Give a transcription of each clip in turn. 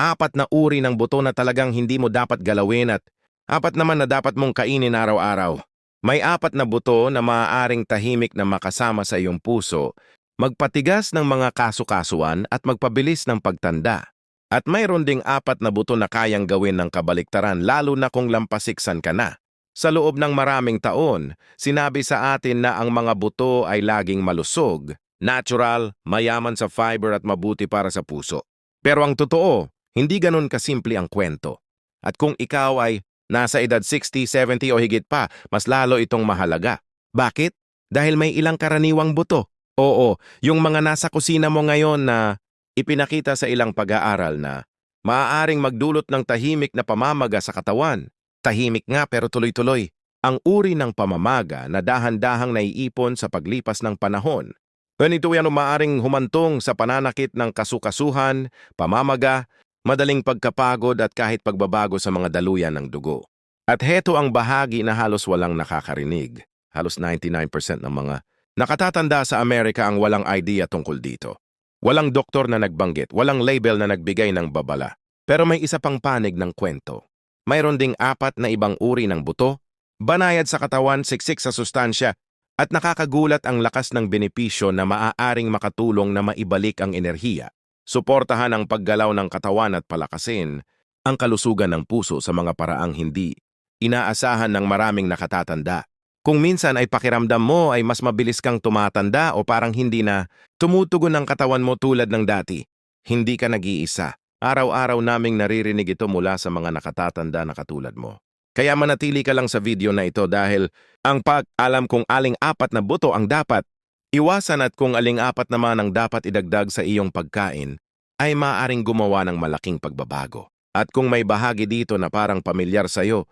4 na uri ng buto na talagang hindi mo dapat galawin at 4 naman na dapat mong kainin araw-araw. May 4 na buto na maaaring tahimik na makasama sa iyong puso, magpatigas ng mga kasu-kasuan at magpabilis ng pagtanda. At mayroon ding 4 na buto na kayang gawin ng kabaliktaran lalo na kung lampasiksan ka na. Sa loob ng maraming taon, sinabi sa atin na ang mga buto ay laging malusog, natural, mayaman sa fiber at mabuti para sa puso. Pero ang totoo, hindi ganun kasimple ang kwento. At kung ikaw ay nasa edad 60, 70 o higit pa, mas lalo itong mahalaga. Bakit? Dahil may ilang karaniwang buto. Oo, yung mga nasa kusina mo ngayon na ipinakita sa ilang pag-aaral na maaaring magdulot ng tahimik na pamamaga sa katawan. Tahimik nga pero tuloy-tuloy. Ang uri ng pamamaga na dahan-dahang naiipon sa paglipas ng panahon. Ganito yan maaaring humantong sa pananakit ng kasukasuhan, pamamaga, madaling pagkapagod at kahit pagbabago sa mga daluyan ng dugo. At heto ang bahagi na halos walang nakakarinig. Halos 99% ng mga nakatatanda sa Amerika ang walang idea tungkol dito. Walang doktor na nagbanggit, walang label na nagbigay ng babala. Pero may isa pang panig ng kwento. Mayroon ding 4 na ibang uri ng buto, banayad sa katawan, siksik sa sustansya, at nakakagulat ang lakas ng benepisyo na maaaring makatulong na maibalik ang enerhiya. Suportahan ang paggalaw ng katawan at palakasin ang kalusugan ng puso sa mga paraang hindi inaasahan ng maraming nakatatanda. Kung minsan ay pakiramdam mo ay mas mabilis kang tumatanda o parang hindi na tumutugon ang katawan mo tulad ng dati, hindi ka nag-iisa. Araw-araw naming naririnig ito mula sa mga nakatatanda na katulad mo. Kaya manatili ka lang sa video na ito dahil ang pag-alam kung aling 4 na buto ang dapat iwasan at kung aling 4 naman ang dapat idagdag sa iyong pagkain ay maaaring gumawa ng malaking pagbabago. At kung may bahagi dito na parang pamilyar sa'yo,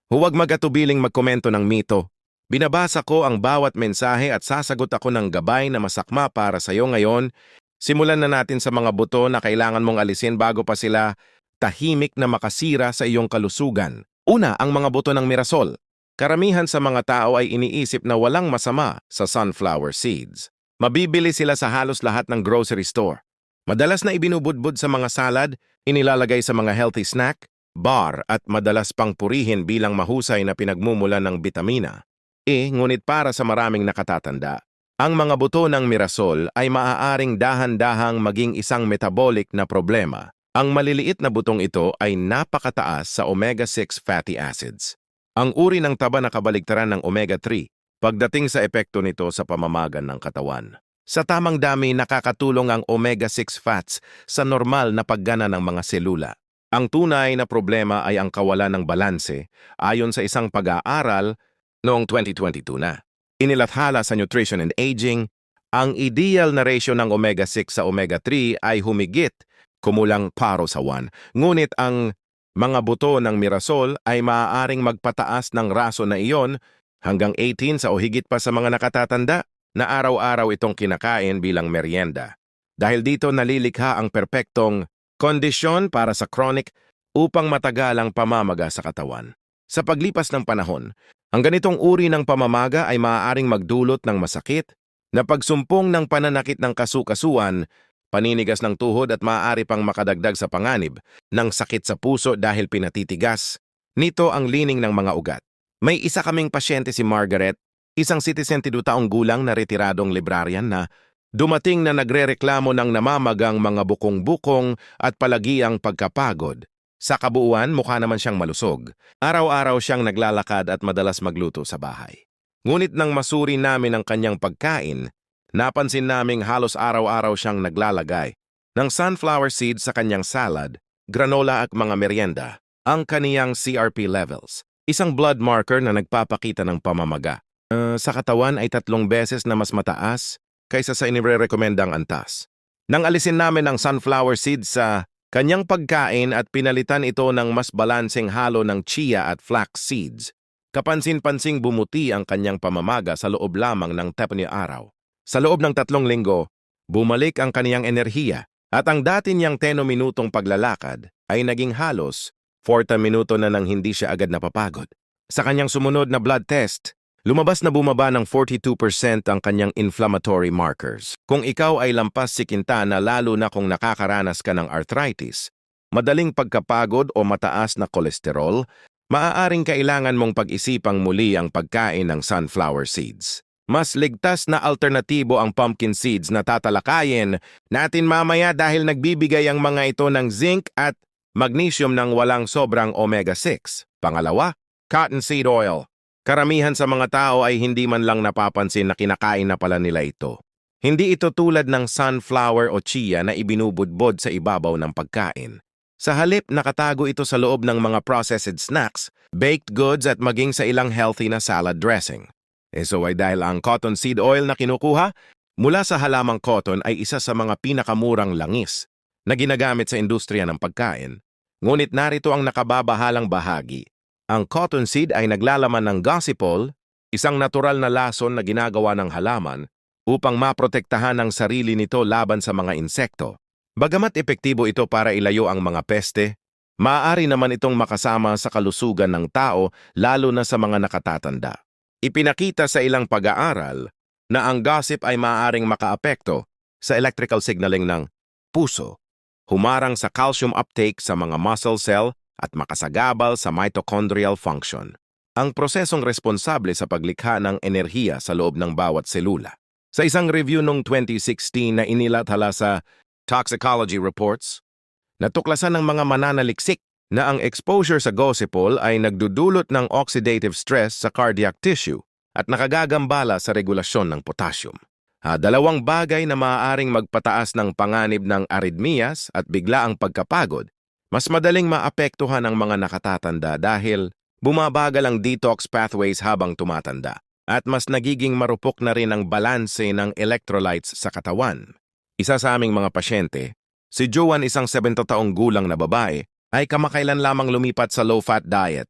huwag mag-atubiling magkomento ng mito. Binabasa ko ang bawat mensahe at sasagot ako ng gabay na masakma para sa'yo ngayon. Simulan na natin sa mga buto na kailangan mong alisin bago pa sila tahimik na makasira sa iyong kalusugan. Una, ang mga buto ng mirasol. Karamihan sa mga tao ay iniisip na walang masama sa sunflower seeds. Mabibili sila sa halos lahat ng grocery store. Madalas na ibinubudbud sa mga salad, inilalagay sa mga healthy snack, bar at madalas pang purihin bilang mahusay na pinagmumula ng bitamina. Ngunit para sa maraming nakatatanda, ang mga buto ng mirasol ay maaaring dahan-dahang maging isang metabolic na problema. Ang maliliit na butong ito ay napakataas sa omega-6 fatty acids. Ang uri ng taba na kabaligtaran ng omega-3 pagdating sa epekto nito sa pamamagan ng katawan. Sa tamang dami, nakakatulong ang omega-6 fats sa normal na paggana ng mga selula. Ang tunay na problema ay ang kawalan ng balanse ayon sa isang pag-aaral noong 2022 na. Inilathala sa Nutrition and Aging, ang ideal na ratio ng omega-6 sa omega-3 ay humigit kumulang paro sa 1. Ngunit ang mga buto ng mirasol ay maaaring magpataas ng raso na iyon hanggang 18 sa o higit pa sa mga nakatatanda na araw-araw itong kinakain bilang merienda. Dahil dito nalilikha ang perpektong kondisyon para sa chronic upang matagal ang pamamaga sa katawan. Sa paglipas ng panahon, ang ganitong uri ng pamamaga ay maaaring magdulot ng masakit na pagsumpong ng pananakit ng kasukasuan, paninigas ng tuhod at maaari pang makadagdag sa panganib ng sakit sa puso dahil pinatitigas nito ang lining ng mga ugat. May isa kaming pasyente si Margaret, isang 72 taong gulang na retiradong librarian na dumating na nagrereklamo ng namamagang mga bukong-bukong at palagiang pagkapagod. Sa kabuuan, mukha naman siyang malusog. Araw-araw siyang naglalakad at madalas magluto sa bahay. Ngunit nang masuri namin ang kanyang pagkain, napansin naming halos araw-araw siyang naglalagay ng sunflower seeds sa kanyang salad, granola at mga merienda. Ang kaniyang CRP levels, isang blood marker na nagpapakita ng pamamaga, sa katawan ay 3 beses na mas mataas kaysa sa inirerekomendang antas. Nang alisin namin ang sunflower seeds sa kanyang pagkain at pinalitan ito ng mas balanseng halo ng chia at flax seeds, kapansin-pansing bumuti ang kanyang pamamaga sa loob lamang ng 7 araw. Sa loob ng 3 linggo, bumalik ang kaniyang enerhiya at ang dati niyang 10 minutong paglalakad ay naging halos 40 minuto na nang hindi siya agad napapagod. Sa kanyang sumunod na blood test, lumabas na bumaba ng 42% ang kanyang inflammatory markers. Kung ikaw ay lampas sikinta na lalo na kung nakakaranas ka ng arthritis, madaling pagkapagod o mataas na kolesterol, maaaring kailangan mong pag-isipang muli ang pagkain ng sunflower seeds. Mas ligtas na alternatibo ang pumpkin seeds na tatalakayin natin mamaya dahil nagbibigay ang mga ito ng zinc at magnesium ng walang sobrang omega-6. Pangalawa, cottonseed oil. Karamihan sa mga tao ay hindi man lang napapansin na kinakain na pala nila ito. Hindi ito tulad ng sunflower o chia na ibinubudbod sa ibabaw ng pagkain. Sa halip, nakatago ito sa loob ng mga processed snacks, baked goods at maging sa ilang healthy na salad dressing. So ay dahil ang cottonseed oil na kinukuha mula sa halamang cotton ay isa sa mga pinakamurang langis na ginagamit sa industriya ng pagkain. Ngunit narito ang nakababahalang bahagi. Ang cottonseed ay naglalaman ng gossypol, isang natural na lason na ginagawa ng halaman upang maprotektahan ang sarili nito laban sa mga insekto. Bagamat epektibo ito para ilayo ang mga peste, maaari naman itong makasama sa kalusugan ng tao lalo na sa mga nakatatanda. Ipinakita sa ilang pag-aaral na ang gossip ay maaaring makaapekto sa electrical signaling ng puso, humarang sa calcium uptake sa mga muscle cell at makasagabal sa mitochondrial function. Ang prosesong responsable sa paglikha ng enerhiya sa loob ng bawat selula. Sa isang review noong 2016 na inilathala sa Toxicology Reports, natuklasan ng mga mananaliksik na ang exposure sa gossypol ay nagdudulot ng oxidative stress sa cardiac tissue at nakagagambala sa regulasyon ng potassium. Dalawang bagay na maaaring magpataas ng panganib ng arrhythmias at biglaang pagkapagod, mas madaling maapektuhan ang mga nakatatanda dahil bumabagal ang detox pathways habang tumatanda. At mas nagiging marupok na rin ang balanse ng electrolytes sa katawan. Isa sa aming mga pasyente, si Joan, isang 70 taong gulang na babae, ay kamakailan lamang lumipat sa low-fat diet.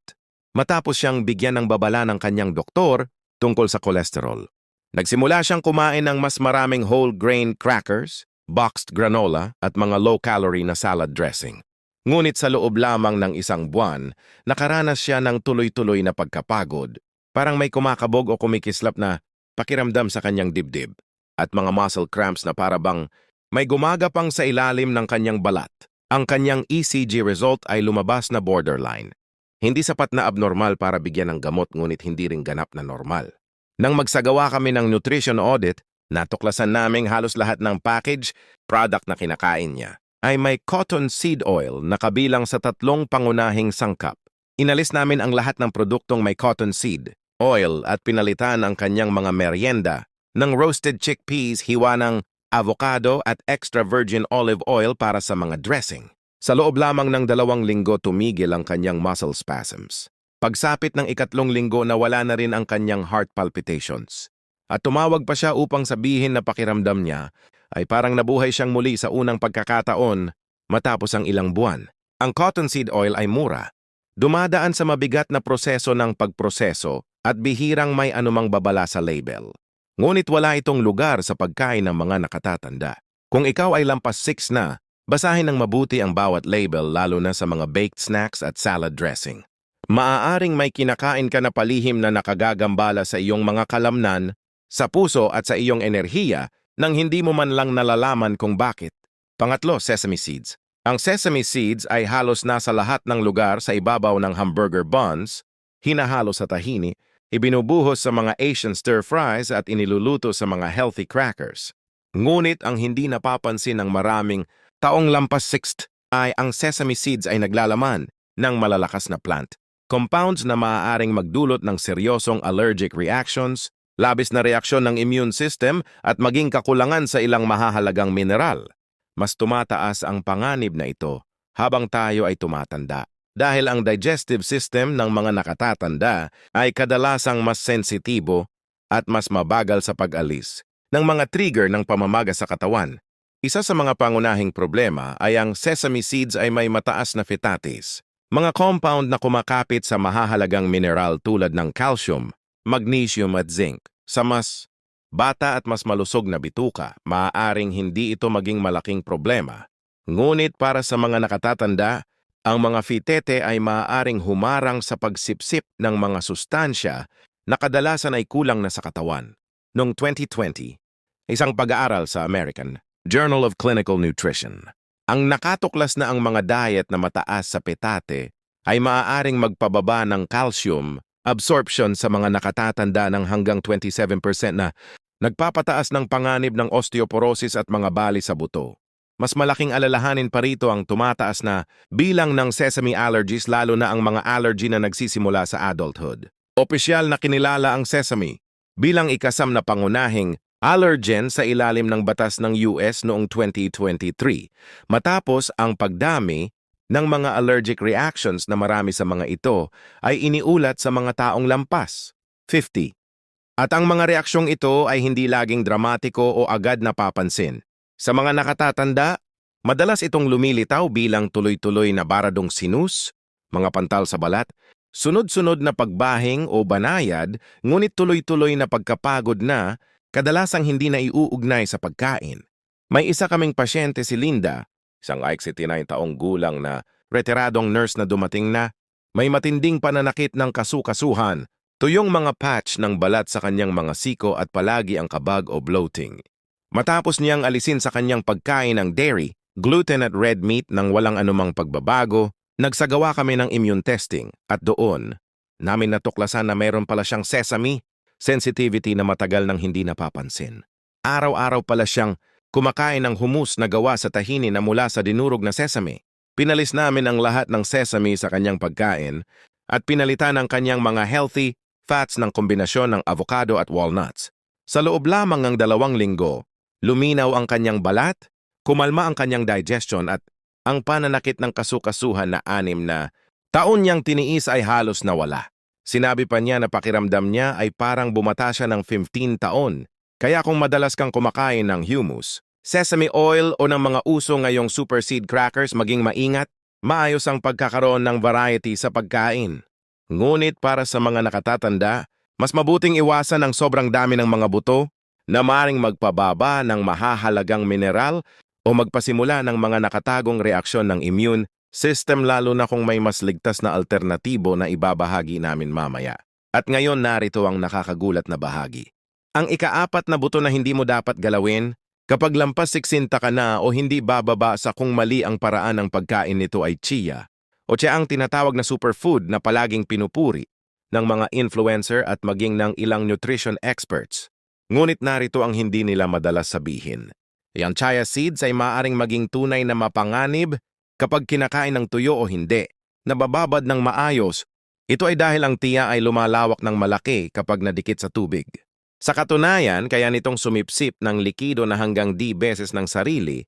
Matapos siyang bigyan ng babala ng kanyang doktor tungkol sa kolesterol. Nagsimula siyang kumain ng mas maraming whole grain crackers, boxed granola at mga low-calorie na salad dressing. Ngunit sa loob lamang ng isang buwan, nakaranas siya ng tuloy-tuloy na pagkapagod. Parang may kumakabog o kumikislap na pakiramdam sa kanyang dibdib at mga muscle cramps na parabang may gumagapang sa ilalim ng kanyang balat. Ang kanyang ECG result ay lumabas na borderline. Hindi sapat na abnormal para bigyan ng gamot ngunit hindi rin ganap na normal. Nang magsagawa kami ng nutrition audit, natuklasan naming halos lahat ng package, product na kinakain niya ay may cottonseed oil na kabilang sa 3 pangunahing sangkap. Inalis namin ang lahat ng produktong may cottonseed oil at pinalitan ang kanyang mga merienda ng roasted chickpeas, hiwa ng avocado at extra virgin olive oil para sa mga dressing. Sa loob lamang ng 2 linggo tumigil ang kanyang muscle spasms. Pagsapit ng 3 linggo nawala na rin ang kanyang heart palpitations. At tumawag pa siya upang sabihin na pakiramdam niya ay parang nabuhay siyang muli sa unang pagkakataon matapos ang ilang buwan. Ang cottonseed oil ay mura. Dumadaan sa mabigat na proseso ng pagproseso at bihirang may anumang babala sa label. Ngunit wala itong lugar sa pagkain ng mga nakatatanda. Kung ikaw ay lampas 6 na, basahin ng mabuti ang bawat label lalo na sa mga baked snacks at salad dressing. Maaaring may kinakain ka na palihim na nakagagambala sa iyong mga kalamnan, sa puso at sa iyong enerhiya nang hindi mo man lang nalalaman kung bakit. Pangatlo, sesame seeds. Ang sesame seeds ay halos nasa lahat ng lugar sa ibabaw ng hamburger buns, hinahalo sa tahini, ibinubuhos sa mga Asian stir-fries at iniluluto sa mga healthy crackers. Ngunit ang hindi napapansin ng maraming taong lampas 6 ay ang sesame seeds ay naglalaman ng malalakas na plant compounds na maaaring magdulot ng seryosong allergic reactions, labis na reaksyon ng immune system at maging kakulangan sa ilang mahahalagang mineral. Mas tumataas ang panganib na ito habang tayo ay tumatanda. Dahil ang digestive system ng mga nakatatanda ay kadalasang mas sensitibo at mas mabagal sa pag-alis ng mga trigger ng pamamaga sa katawan. Isa sa mga pangunahing problema ay ang sesame seeds ay may mataas na phytates, mga compound na kumakapit sa mahahalagang mineral tulad ng calcium, magnesium at zinc. Sa mas bata at mas malusog na bituka, maaaring hindi ito maging malaking problema. Ngunit para sa mga nakatatanda, ang mga phytate ay maaaring humarang sa pagsipsip ng mga sustansya na kadalasan ay kulang na sa katawan. Noong 2020, isang pag-aaral sa American Journal of Clinical Nutrition Ang nakatuklas na ang mga diet na mataas sa petate ay maaaring magpababa ng calcium absorption sa mga nakatatanda ng hanggang 27% na nagpapataas ng panganib ng osteoporosis at mga bali sa buto. Mas malaking alalahanin pa rito ang tumataas na bilang ng sesame allergies lalo na ang mga allergy na nagsisimula sa adulthood. Opisyal na kinilala ang sesame bilang ikasam na pangunahing allergen sa ilalim ng batas ng US noong 2023, matapos ang pagdami ng mga allergic reactions na marami sa mga ito ay iniulat sa mga taong lampas, 50. At ang mga reaksyong ito ay hindi laging dramatiko o agad napapansin. Sa mga nakatatanda, madalas itong lumilitaw bilang tuloy-tuloy na baradong sinus, mga pantal sa balat, sunod-sunod na pagbahing o banayad, ngunit tuloy-tuloy na pagkapagod na, kadalasang hindi na iuugnay sa pagkain. May isa kaming pasyente si Linda, isang 69 taong gulang na retiradong nurse na dumating na, may matinding pananakit ng kasukasuhan, tuyong mga patch ng balat sa kanyang mga siko at palagi ang kabag o bloating. Matapos niyang alisin sa kanyang pagkain ang dairy, gluten at red meat nang walang anumang pagbabago, nagsagawa kami ng immune testing at doon, namin natuklasan na mayroon pala siyang sesame sensitivity na matagal nang hindi napapansin. Araw-araw pala siyang kumakain ng humus na gawa sa tahini na mula sa dinurog na sesame. Pinalis namin ang lahat ng sesame sa kanyang pagkain at pinalitan ang kanyang mga healthy fats ng kombinasyon ng avocado at walnuts. Sa loob lamang ng 2 linggo, luminaw ang kanyang balat, kumalma ang kanyang digestion at ang pananakit ng kasukasuhan na 6 na taon niyang tiniis ay halos nawala. Sinabi pa niya na pakiramdam niya ay parang bumata siya ng 15 taon. Kaya kung madalas kang kumakain ng hummus, sesame oil o ng mga uso ngayong super seed crackers, maging maingat, maayos ang pagkakaroon ng variety sa pagkain. Ngunit para sa mga nakatatanda, mas mabuting iwasan ang sobrang dami ng mga buto na maaaring magpababa ng mahahalagang mineral o magpasimula ng mga nakatagong reaksyon ng immune system lalo na kung may mas ligtas na alternatibo na ibabahagi namin mamaya. At ngayon narito ang nakakagulat na bahagi. Ang ika-4 na buto na hindi mo dapat galawin kapag lampas 60 ka na o hindi bababa sa kung mali ang paraan ng pagkain nito ay chia o ang tinatawag na superfood na palaging pinupuri ng mga influencer at maging ng ilang nutrition experts. Ngunit narito ang hindi nila madalas sabihin. Ang chia seeds ay maaaring maging tunay na mapanganib kapag kinakain ng tuyo o hindi, nabababad ng maayos. Ito ay dahil ang tiya ay lumalawak ng malaki kapag nadikit sa tubig. Sa katunayan, kaya nitong sumipsip ng likido na hanggang 10 beses ng sarili,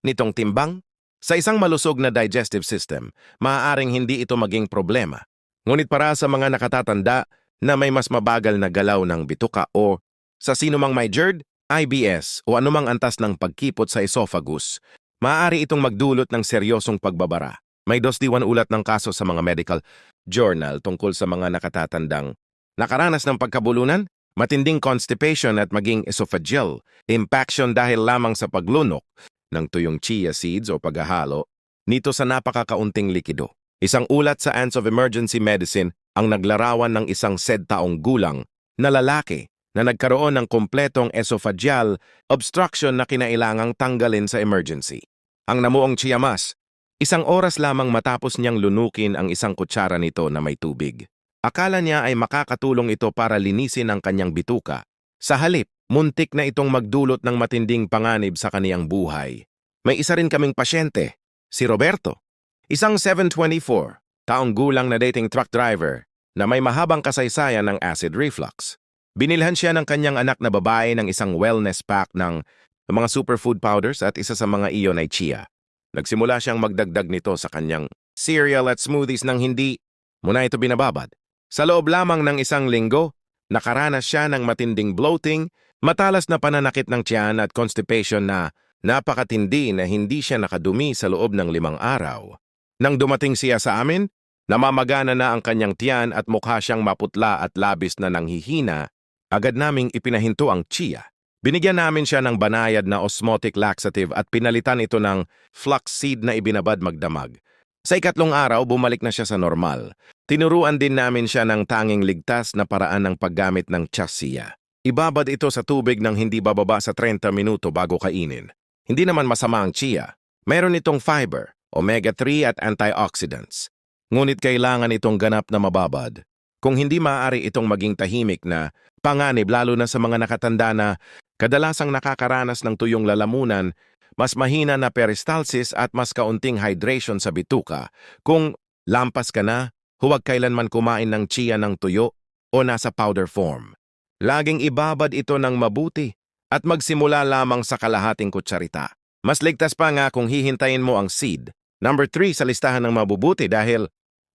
nitong timbang, sa isang malusog na digestive system, maaaring hindi ito maging problema. Ngunit para sa mga nakatatanda na may mas mabagal na galaw ng bituka o sa sinumang may GERD, IBS o anumang antas ng pagkipot sa esophagus, maaari itong magdulot ng seryosong pagbabara. May 2 ulat ng kaso sa mga medical journal tungkol sa mga nakatatandang nakaranas ng pagkabulunan, matinding constipation at maging esophageal impaction dahil lamang sa paglunok ng tuyong chia seeds o paghahalo nito sa napakakaunting likido. Isang ulat sa Annals of Emergency Medicine ang naglarawan ng isang 7 taong gulang na lalaki na nagkaroon ng kompletong esophageal obstruction na kinailangang tanggalin sa emergency. Ang namuong chia mas, 1 oras lamang matapos niyang lunukin ang 1 kutsara nito na may tubig. Akala niya ay makakatulong ito para linisin ang kanyang bituka. Sa halip, muntik na itong magdulot ng matinding panganib sa kaniyang buhay. May isa rin kaming pasyente, si Roberto, isang 724, taong gulang na dating truck driver na may mahabang kasaysayan ng acid reflux. Binilhan siya ng kanyang anak na babae ng isang wellness pack ng mga superfood powders at isa sa mga iyon ay chia. Nagsimula siyang magdagdag nito sa kanyang cereal at smoothies nang hindi muna ito binababad. Sa loob lamang ng 1 linggo, nakaranas siya ng matinding bloating, matalas na pananakit ng tiyan at constipation na napakatindi na hindi siya nakadumi sa loob ng 5 araw. Nang dumating siya sa amin, namamagana na ang kanyang tiyan at mukha siyang maputla at labis na nanghihina, agad naming ipinahinto ang chia. Binigyan namin siya ng banayad na osmotic laxative at pinalitan ito ng flaxseed na ibinabad magdamag. Sa 3 araw, bumalik na siya sa normal. Tinuruan din namin siya ng tanging ligtas na paraan ng paggamit ng chasiya. Ibabad ito sa tubig ng hindi bababa sa 30 minuto bago kainin. Hindi naman masama ang chia. Meron itong fiber, omega-3 at antioxidants. Ngunit kailangan itong ganap na mababad. Kung hindi maaari itong maging tahimik na panganib lalo na sa mga nakatanda na kadalasang nakakaranas ng tuyong lalamunan, mas mahina na peristalsis at mas kaunting hydration sa bituka. Kung lampas ka na, huwag kailanman kumain ng chia ng tuyo o nasa powder form. Laging ibabad ito ng mabuti at magsimula lamang sa kalahating kutsarita. Mas ligtas pa nga kung hihintayin mo ang seed. Number 3 sa listahan ng mabubuti dahil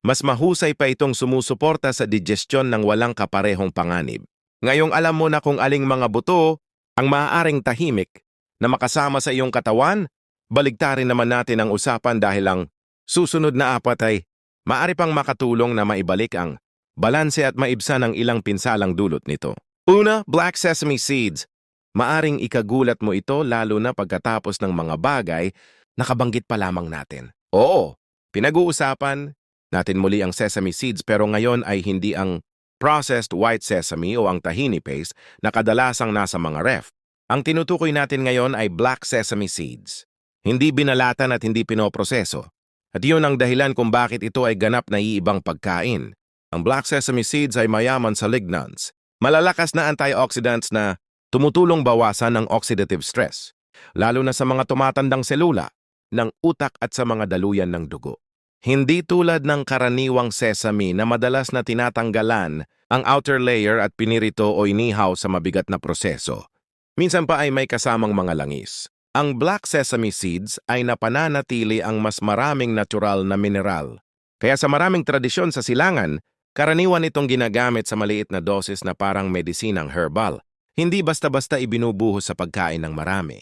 mas mahusay pa itong sumusuporta sa digestion ng walang kaparehong panganib. Ngayong alam mo na kung aling mga buto ang maaaring tahimik na makasama sa iyong katawan, baligtarin naman natin ang usapan dahil ang susunod na apat ay maaari pang makatulong na maibalik ang balanse at maibsan ang ilang pinsalang dulot nito. Una, black sesame seeds. Maaring ikagulat mo ito lalo na pagkatapos ng mga bagay na kabanggit pa lamang natin. Oo, pinag-uusapan natin muli ang sesame seeds pero ngayon ay hindi ang processed white sesame o ang tahini paste na kadalasang nasa mga ref. Ang tinutukoy natin ngayon ay black sesame seeds. Hindi binalatan at hindi pinoproseso. At iyon ang dahilan kung bakit ito ay ganap na iibang pagkain. Ang black sesame seeds ay mayaman sa lignans, malalakas na antioxidants na tumutulong bawasan ang oxidative stress, lalo na sa mga tumatandang selula, ng utak at sa mga daluyan ng dugo. Hindi tulad ng karaniwang sesame na madalas na tinatanggalan ang outer layer at pinirito o inihaw sa mabigat na proseso. Minsan pa ay may kasamang mga langis. Ang black sesame seeds ay napananatili ang mas maraming natural na mineral. Kaya sa maraming tradisyon sa silangan, karaniwan itong ginagamit sa maliit na dosis na parang medisinang herbal. Hindi basta-basta ibinubuhos sa pagkain ng marami.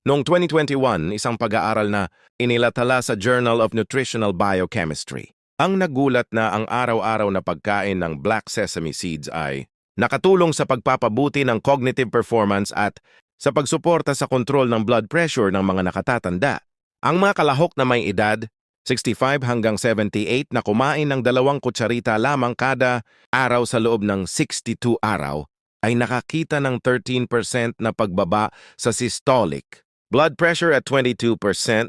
Noong 2021, isang pag-aaral na inilathala sa Journal of Nutritional Biochemistry, ang nagulat na ang araw-araw na pagkain ng black sesame seeds ay nakatulong sa pagpapabuti ng cognitive performance at sa pagsuporta sa kontrol ng blood pressure ng mga nakatatanda. Ang mga kalahok na may edad, 65 hanggang 78 na kumain ng 2 kutsarita lamang kada araw sa loob ng 62 araw, ay nakakita ng 13% na pagbaba sa systolic blood pressure at 22%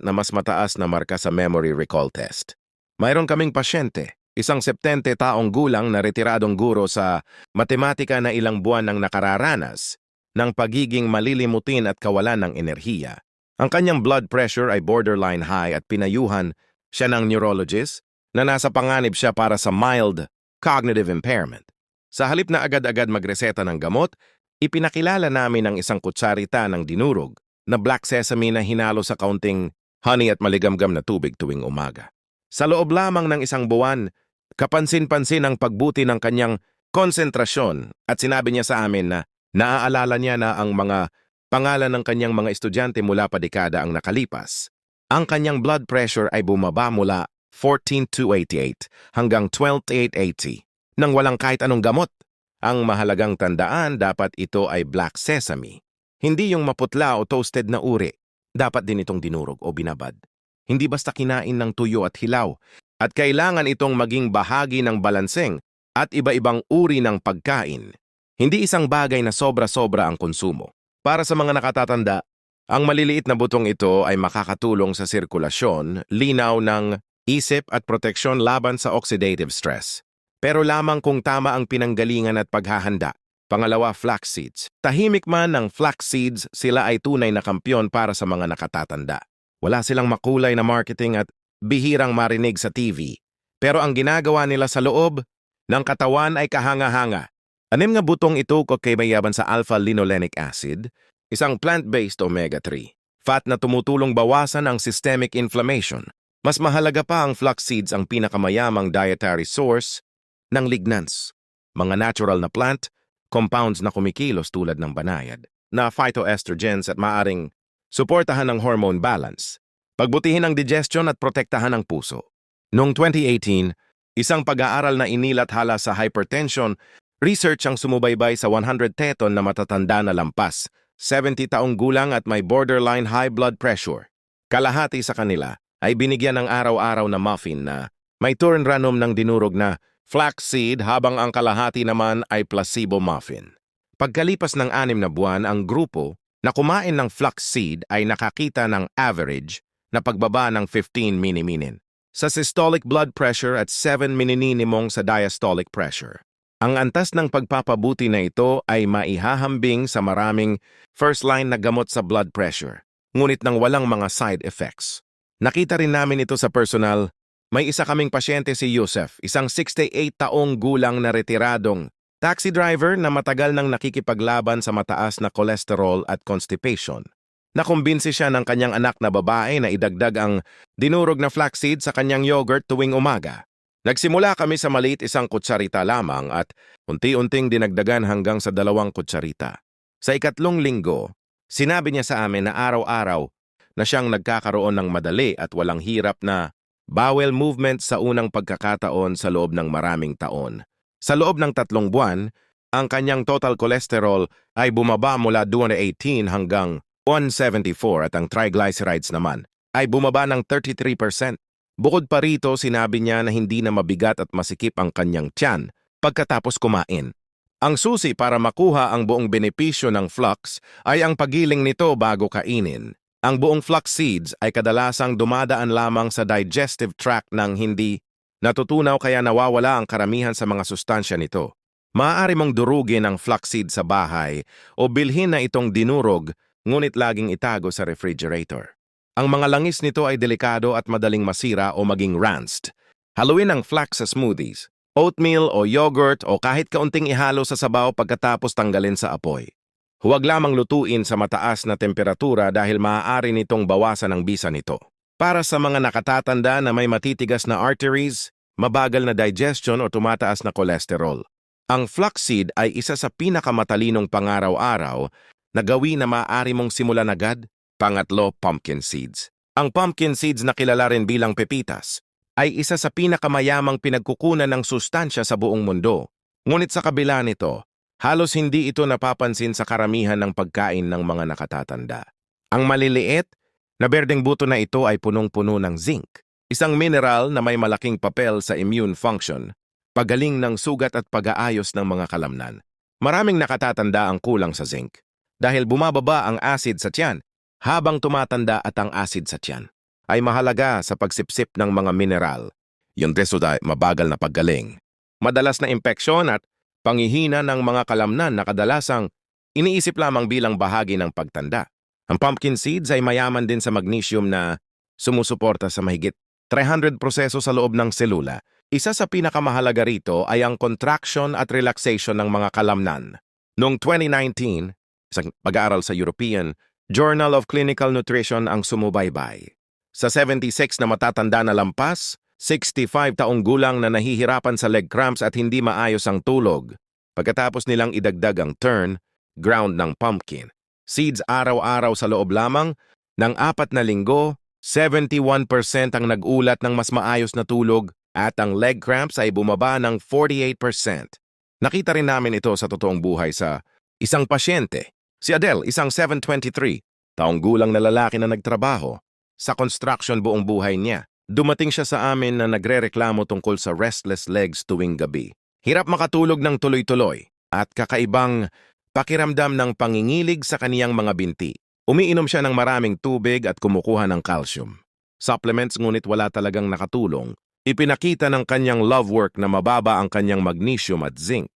na mas mataas na marka sa memory recall test. Mayroon kaming pasyente, isang 70 taong gulang na retiradong guro sa matematika na ilang buwan nang nakararanas ng pagiging malilimutin at kawalan ng enerhiya. Ang kanyang blood pressure ay borderline high at pinayuhan siya ng neurologist na nasa panganib siya para sa mild cognitive impairment. Sa halip na agad-agad magreseta ng gamot, ipinakilala namin ang isang kutsarita ng dinurog na black sesame na hinalo sa kaunting honey at maligamgam na tubig tuwing umaga. Sa loob lamang ng isang buwan, kapansin-pansin ang pagbuti ng kanyang konsentrasyon at sinabi niya sa amin na naaalala niya na ang mga pangalan ng kanyang mga estudyante mula pa dekada ang nakalipas. Ang kanyang blood pressure ay bumaba mula 14,288 hanggang 12,880 nang walang kahit anong gamot. Ang mahalagang tandaan, dapat ito ay black sesame. Hindi yung maputla o toasted na uri. Dapat din itong dinurog o binabad. Hindi basta kinain ng tuyo at hilaw. At kailangan itong maging bahagi ng balanseng at iba-ibang uri ng pagkain. Hindi isang bagay na sobra-sobra ang konsumo. Para sa mga nakatatanda, ang maliliit na butong ito ay makakatulong sa sirkulasyon, linaw ng isip at proteksyon laban sa oxidative stress. Pero lamang kung tama ang pinanggalingan at paghahanda. Pangalawa, flax seeds. Tahimik man ng flax seeds, sila ay tunay na kampyon para sa mga nakatatanda. Wala silang makulay na marketing at bihirang marinig sa TV. Pero ang ginagawa nila sa loob ng katawan ay kahanga-hanga. Anim nga butong ito kay mayaban sa alpha-linolenic acid, isang plant-based omega-3. Fat na tumutulong bawasan ang systemic inflammation. Mas mahalaga pa, ang flax seeds ang pinakamayamang dietary source ng lignans, mga natural na plant compounds na kumikilos tulad ng banayad, na phytoestrogens at maaring suportahan ng hormone balance, pagbutihin ang digestion at protektahan ang puso. Noong 2018, isang pag-aaral na inilathala sa hypertension, research ang sumubaybay sa 100 teton na matatanda na lampas, 70 taong gulang at may borderline high blood pressure. Kalahati sa kanila ay binigyan ng araw-araw na muffin na may turn-ranom ng dinurog na flaxseed habang ang kalahati naman ay placebo muffin. Pagkalipas ng 6 na buwan, ang grupo na kumain ng flaxseed ay nakakita ng average na pagbaba ng 15 miniminin sa systolic blood pressure at 7 minininimong sa diastolic pressure. Ang antas ng pagpapabuti na ito ay maihahambing sa maraming first-line na gamot sa blood pressure, ngunit nang walang mga side effects. Nakita rin namin ito sa personal. May isa kaming pasyente si Yusef, isang 68 taong gulang na retiradong taxi driver na matagal nang nakikipaglaban sa mataas na kolesterol at constipation. Nakumbinsi siya ng kanyang anak na babae na idagdag ang dinurog na flaxseed sa kanyang yogurt tuwing umaga. Nagsimula kami sa maliit isang kutsarita lamang at unti-unting dinagdagan hanggang sa 2 kutsarita. Sa ikatlong linggo, sinabi niya sa amin na araw-araw na siyang nagkakaroon ng madali at walang hirap na bowel movement sa unang pagkakataon sa loob ng maraming taon. Sa loob ng 3 buwan, ang kanyang total cholesterol ay bumaba mula 218 hanggang 174 at ang triglycerides naman ay bumaba ng 33%. Bukod pa rito, sinabi niya na hindi na mabigat at masikip ang kanyang tiyan pagkatapos kumain. Ang susi para makuha ang buong benepisyo ng flax ay ang pagiling nito bago kainin. Ang buong flax seeds ay kadalasang dumadaan lamang sa digestive tract ng hindi natutunaw kaya nawawala ang karamihan sa mga sustansya nito. Maaari mong durugin ang flaxseed sa bahay o bilhin na itong dinurog ngunit laging itago sa refrigerator. Ang mga langis nito ay delikado at madaling masira o maging rancid. Haluin ang flax sa smoothies, oatmeal o yogurt o kahit kaunting ihalo sa sabaw pagkatapos tanggalin sa apoy. Huwag lamang lutuin sa mataas na temperatura dahil maaari nitong bawasan ang bisa nito. Para sa mga nakatatanda na may matitigas na arteries, mabagal na digestion o tumataas na kolesterol, ang flaxseed ay isa sa pinakamatalinong pangaraw-araw na gawin na maaari mong simulan agad. Pangatlo, pumpkin seeds. Ang pumpkin seeds na kilala rin bilang pepitas ay isa sa pinakamayamang pinagkukunan ng sustansya sa buong mundo. Ngunit sa kabila nito, halos hindi ito napapansin sa karamihan ng pagkain ng mga nakatatanda. Ang maliliit na berdeng buto na ito ay punong-puno ng zinc, isang mineral na may malaking papel sa immune function, pagaling ng sugat at pag-aayos ng mga kalamnan. Maraming nakatatanda ang kulang sa zinc dahil bumababa ang acid sa tiyan. Habang tumatanda at ang acid sa tiyan ay mahalaga sa pagsipsip ng mga mineral. Yung resulta ay mabagal na paggaling, madalas na impeksyon at panghihina ng mga kalamnan na kadalasang iniisip lamang bilang bahagi ng pagtanda. Ang pumpkin seeds ay mayaman din sa magnesium na sumusuporta sa mahigit 300 proseso sa loob ng selula. Isa sa pinakamahalaga rito ay ang contraction at relaxation ng mga kalamnan. Noong 2019, isang pag-aaral sa European Journal of Clinical Nutrition ang sumubaybay. Sa 76 na matatanda na lampas, 65 taong gulang na nahihirapan sa leg cramps at hindi maayos ang tulog. Pagkatapos nilang idagdag ang ground ng pumpkin seeds araw-araw sa loob lamang ng 4 na linggo, 71% ang nag-ulat ng mas maayos na tulog at ang leg cramps ay bumaba ng 48%. Nakita rin namin ito sa totoong buhay sa isang pasyente. Si Adele, isang 723, taong gulang na lalaki na nagtrabaho sa construction buong buhay niya. Dumating siya sa amin na nagrereklamo tungkol sa restless legs tuwing gabi. Hirap makatulog ng tuloy-tuloy at kakaibang pakiramdam ng pangingilig sa kaniyang mga binti. Umiinom siya ng maraming tubig at kumukuha ng calcium supplements ngunit wala talagang nakatulong. Ipinakita ng kanyang love work na mababa ang kanyang magnesium at zinc.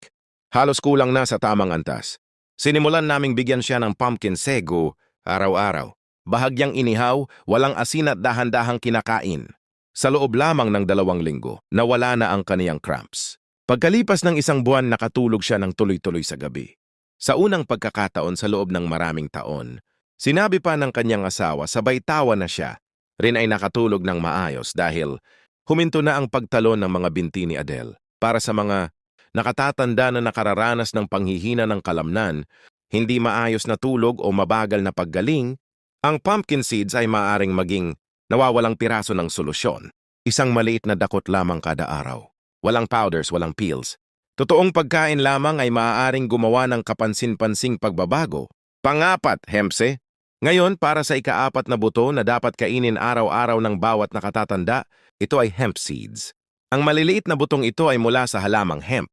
Halos kulang na sa tamang antas. Sinimulan naming bigyan siya ng pumpkin sago araw-araw. Bahagyang inihaw, walang asin at dahan-dahang kinakain. Sa loob lamang ng 2 linggo, nawala na ang kaniyang cramps. Pagkalipas ng 1 buwan, nakatulog siya ng tuloy-tuloy sa gabi. Sa unang pagkakataon sa loob ng maraming taon, sinabi pa ng kanyang asawa sabay tawa na siya rin ay nakatulog ng maayos dahil huminto na ang pagtalon ng mga binti ni Adele. Para sa mga nakatatanda na nakararanas ng panghihina ng kalamnan, hindi maayos na tulog o mabagal na paggaling, ang pumpkin seeds ay maaaring maging nawawalang piraso ng solusyon. Isang maliit na dakot lamang kada araw. Walang powders, walang pills. Totoong pagkain lamang ay maaaring gumawa ng kapansin-pansing pagbabago. Pang-4, hempse. Ngayon, para sa ika-4 na buto na dapat kainin araw-araw ng bawat nakatatanda, ito ay hemp seeds. Ang maliliit na butong ito ay mula sa halamang hemp.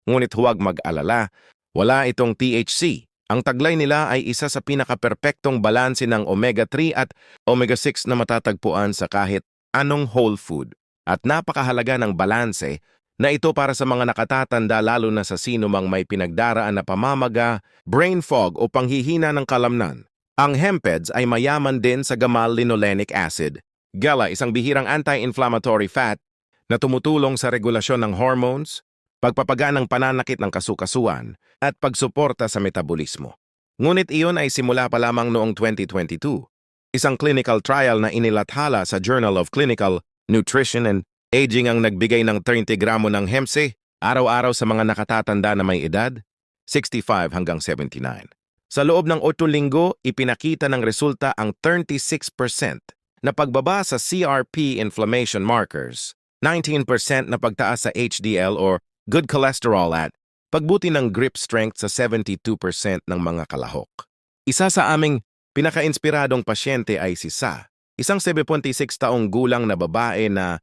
Ngunit huwag mag-alala, wala itong THC, Ang taglay nila ay isa sa pinakaperpektong balanse ng omega-3 at omega-6 na matatagpuan sa kahit anong whole food. At napakahalaga ng balanse na ito para sa mga nakatatanda lalo na sa sino mang may pinagdaraan na pamamaga, brain fog o panghihina ng kalamnan. Ang hempeds ay mayaman din sa gamal-linolenic acid. GALA, isang bihirang anti-inflammatory fat na tumutulong sa regulasyon ng hormones, pagpapagaan ng pananakit ng kasukasuan, at pagsuporta sa metabolismo. Ngunit iyon ay simula pa lamang noong 2022. Isang clinical trial na inilathala sa Journal of Clinical Nutrition and Aging ang nagbigay ng 30 gramo ng hempse araw-araw sa mga nakatatanda na may edad, 65 hanggang 79. Sa loob ng 8 linggo, ipinakita ng resulta ang 36% na pagbaba sa CRP inflammation markers, 19% na pagtaas sa HDL or good cholesterol at pagbuti ng grip strength sa 72% ng mga kalahok. Isa sa aming pinaka-inspiradong pasyente ay si Sa, isang 76 taong gulang na babae na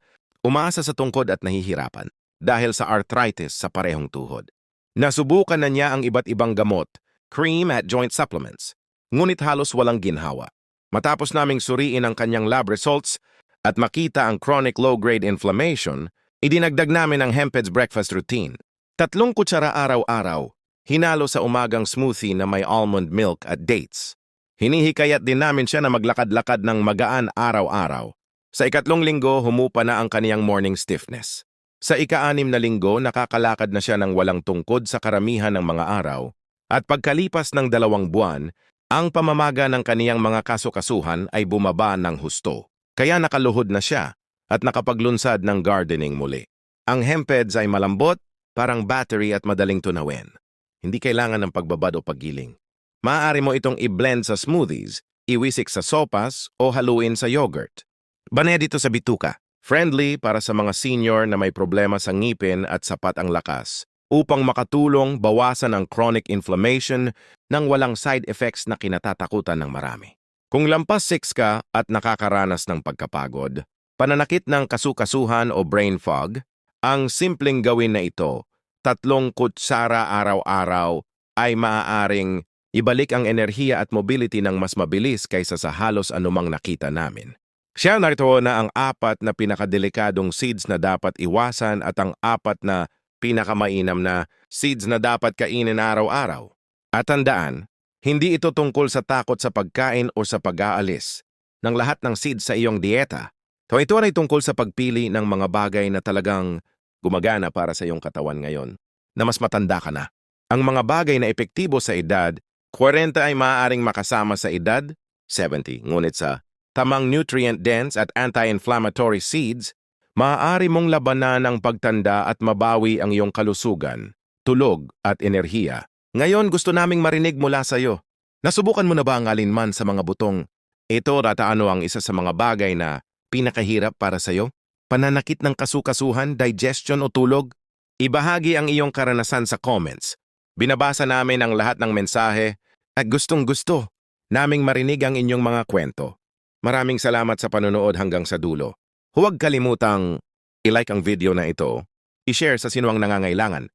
umaasa sa tungkod at nahihirapan dahil sa arthritis sa parehong tuhod. Nasubukan na niya ang iba't ibang gamot, cream at joint supplements, ngunit halos walang ginhawa. Matapos naming suriin ang kanyang lab results at makita ang chronic low-grade inflammation, idinagdag namin ang hempeds breakfast routine. 3 kutsara araw-araw, hinalo sa umagang smoothie na may almond milk at dates. Hinihikayat din namin siya na maglakad-lakad ng magaan araw-araw. Sa 2 linggo, humupa na ang kaniyang morning stiffness. Sa 6 na linggo, nakakalakad na siya ng walang tungkod sa karamihan ng mga araw. At pagkalipas ng 2 buwan, ang pamamaga ng kaniyang mga kasukasuhan ay bumaba ng husto. Kaya nakaluhod na siya at nakapaglunsad ng gardening muli. Ang hempeds ay malambot, parang battery at madaling tunawin. Hindi kailangan ng pagbabad o paggiling. Maaari mo itong i-blend sa smoothies, iwisik sa sopas o haluin sa yogurt. Banaya dito sa bituka. Friendly para sa mga senior na may problema sa ngipin at sapat ang lakas upang makatulong bawasan ang chronic inflammation nang walang side effects na kinatatakutan ng marami. Kung lampas 6 ka at nakakaranas ng pagkapagod, pananakit ng kasukasuhan o brain fog, ang simpleng gawin na ito, 3 kutsara araw-araw ay maaaring ibalik ang enerhiya at mobility ng mas mabilis kaysa sa halos anumang nakita namin. Siya narito na ang 4 na pinakadelikadong seeds na dapat iwasan at ang 4 na pinakamainam na seeds na dapat kainin araw-araw. At tandaan, hindi ito tungkol sa takot sa pagkain o sa pag-aalis ng lahat ng seeds sa iyong dieta. Ito ay tungkol sa pagpili ng mga bagay na talagang gumagana para sa iyong katawan ngayon, na mas matanda ka na. Ang mga bagay na epektibo sa edad, 40 ay maaaring makasama sa edad, 70. Ngunit sa tamang nutrient-dense at anti-inflammatory seeds, maaari mong labanan ang pagtanda at mabawi ang iyong kalusugan, tulog at enerhiya. Ngayon gusto naming marinig mula sa iyo. Nasubukan mo na ba ang alinman sa mga butong? Ito rataano ang isa sa mga bagay na pinakahirap para sa iyo? Pananakit ng kasukasuhan, digestion o tulog? Ibahagi ang iyong karanasan sa comments. Binabasa namin ang lahat ng mensahe at gustong-gusto naming marinig ang inyong mga kwento. Maraming salamat sa panonood hanggang sa dulo. Huwag kalimutang i-like ang video na ito, i-share sa sino ang nangangailangan,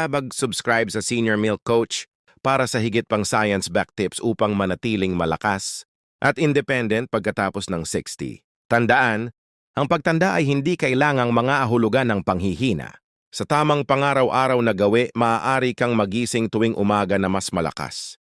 mag-subscribe sa Senior Milk Coach para sa higit pang science-backed tips upang manatiling malakas at independent pagkatapos ng 60. Tandaan, ang pagtanda ay hindi kailangang mga ahulugan ng panghihina. Sa tamang pangaraw-araw na gawi, maaari kang magising tuwing umaga na mas malakas.